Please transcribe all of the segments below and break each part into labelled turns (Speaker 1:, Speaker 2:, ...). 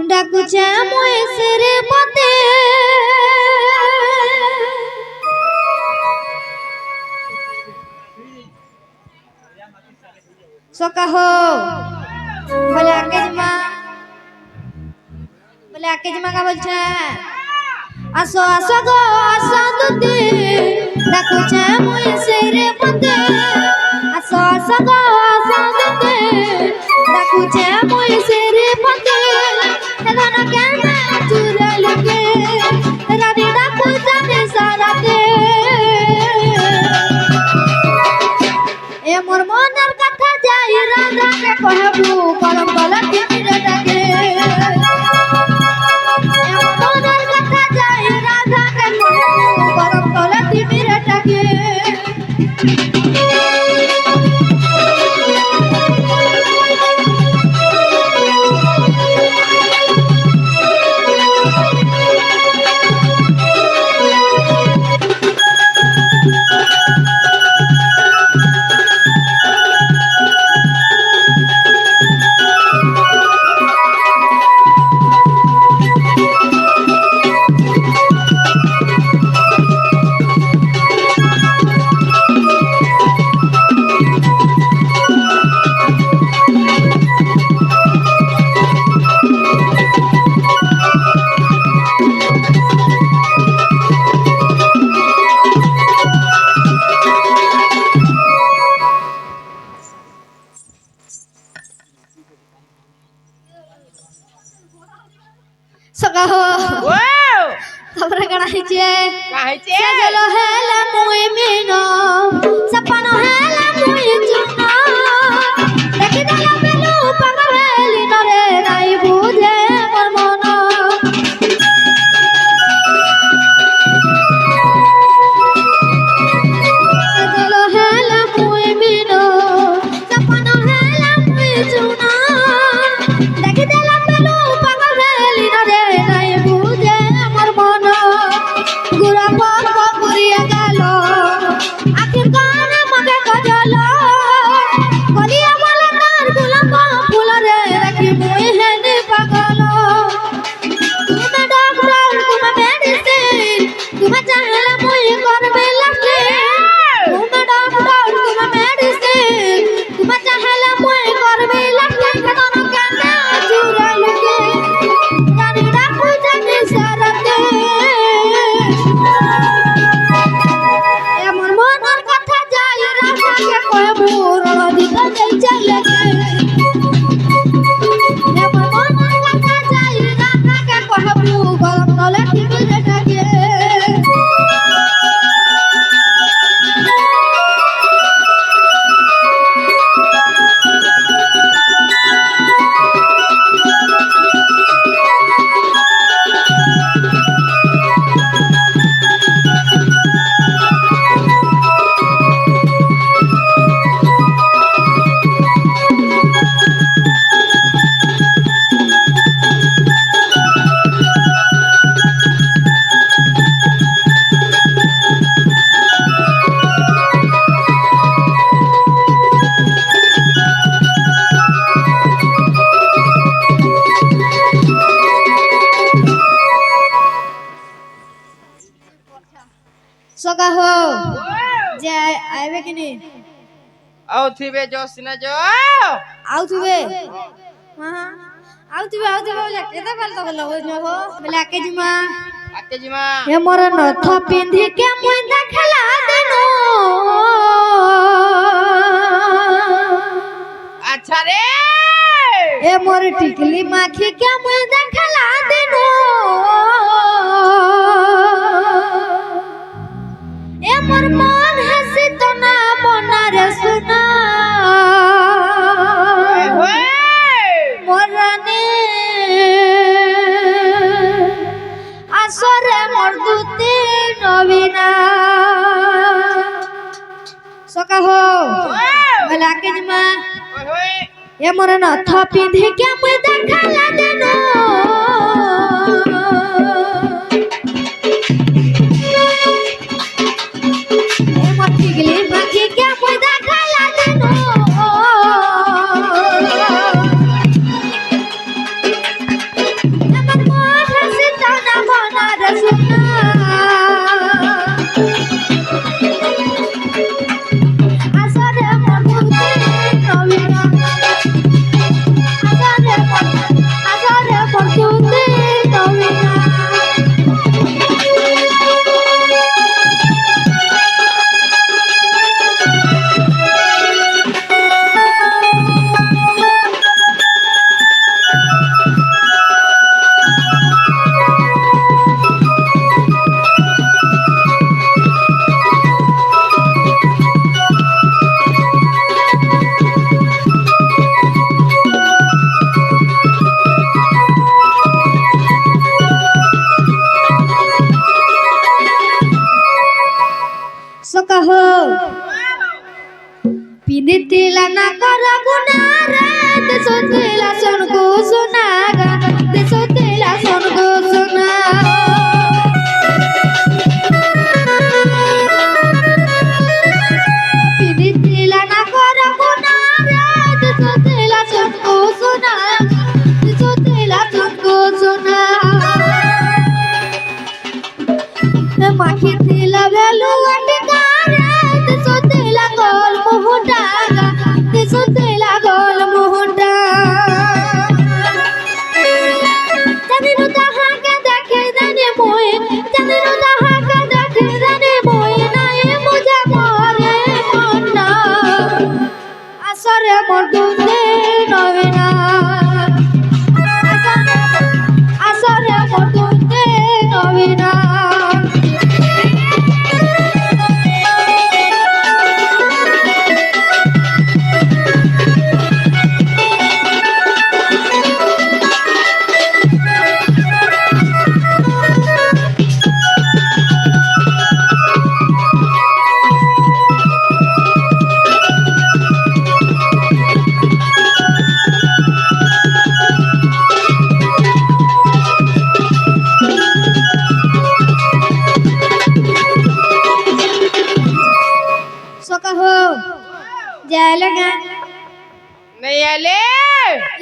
Speaker 1: ডাকুছে মহেশের পথে সকাহ বলে আকে জমা কা বলছে আসো আসো গো আসো দুতি ডাকুছে মহেশের পথে আসো আসো গো আসো দুতি ডাকুছে মহেশের পথে ধন কেন চুরে লুকে রানী ডাকুছে সারাতে এ মোর মনের কথা যাই রাধাকে কহবু করম বলা তিমিরে ডাকে এ মোর মনের কথা যাই রাধাকে কহবু করম বলা তিমিরে ডাকে সকাহ তারপরে কানা হইছে সাজলো হেলা মুই মিনো সপন হেলা মুই চুনা দেখি দেলা বেলু পাগল হেলি নরে নাই বুঝে মোর মন সাজলো হেলা মুই মিনো সপন হেলা মুই চুনা দেখি দেলা বেলু পাগল হেলি নরে নাই বুঝে মোর মন গুড়া পক ঘুরিয়ে গেল আখির কান মগে গজল গলিয়া বলে তার গোলাপ ফুল রে রাখি মুই হেনে পাগল তুমি ডক্টর তুমি মেডিসিন তুমি চাহলে মুই করবে লাস্টে তুমি ডক্টর তুমি মেডিসিন তুমি চাহলে মুই করবে লাস্টে কেন কেন চুরা লুকে রানী ডাকু জানি সারাতে এমন মনের কথা যাই রাধাকে কহবু রণদিতা যাই চাইলেকে এমন মনের কথা যাই রাধাকে কহবু গরম তলে টিকিরে ডাকে সকাহ যে আইবে কিনি
Speaker 2: আউথিবে জসনা জো
Speaker 1: আউথিবে হ্যাঁ আউথিবে বলে কেতে পালতো গলো হো বলে আকে জিমা এ মোর নথ পিন্ধি কে মুই দেখলা দেনো
Speaker 2: আচ্ছা রে
Speaker 1: এ মোর টিকলি মাখি কে মুই দেখলা দেনো এ মোর মন হাসি তো না মনারে সুনা মোর রানী আসরে মোর দুতি নবীনা সকাহ বলে আকে জিমা এ মোর নথ পিন্ধি কে মুই দেখলা দেনো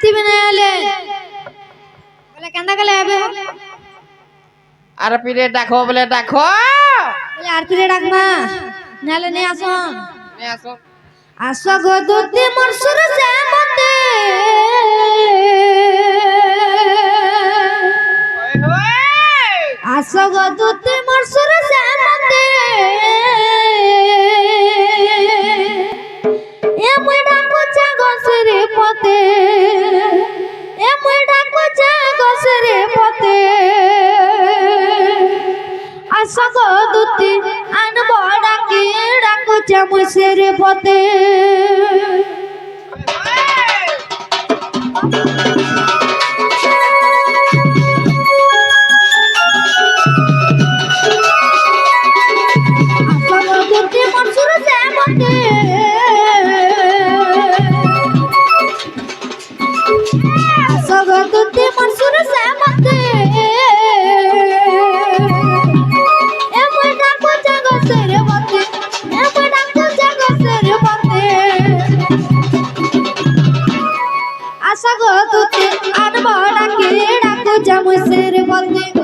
Speaker 1: আনতিবে না এলে বলে কেন্দা গেলে হবে
Speaker 2: আর পিরে ডাকো বলে ডাকো
Speaker 1: বলে আর ফিরে ডাকমা নালে নে আসন
Speaker 2: নিয়ে আসো
Speaker 1: আসো গো দুতি মোর সুর জামতে
Speaker 2: ওই ওই
Speaker 1: আসো গো দুতি মোর সুর জামতে এ মই ডাকো চাগসরে পতে এ মই ডাকো চাগসরে পতে আসো গো দুতি আনবো ডাকি ডাকো চামসরে পতে দুটি মনসুর জামতে সগতুতি মনসুর জামতে এমন ডাকো জাগসের বতে এমন ডাকো জাগসের বতে আশা গো তুতি আনবো ডাকি ডাকো জামসের বতে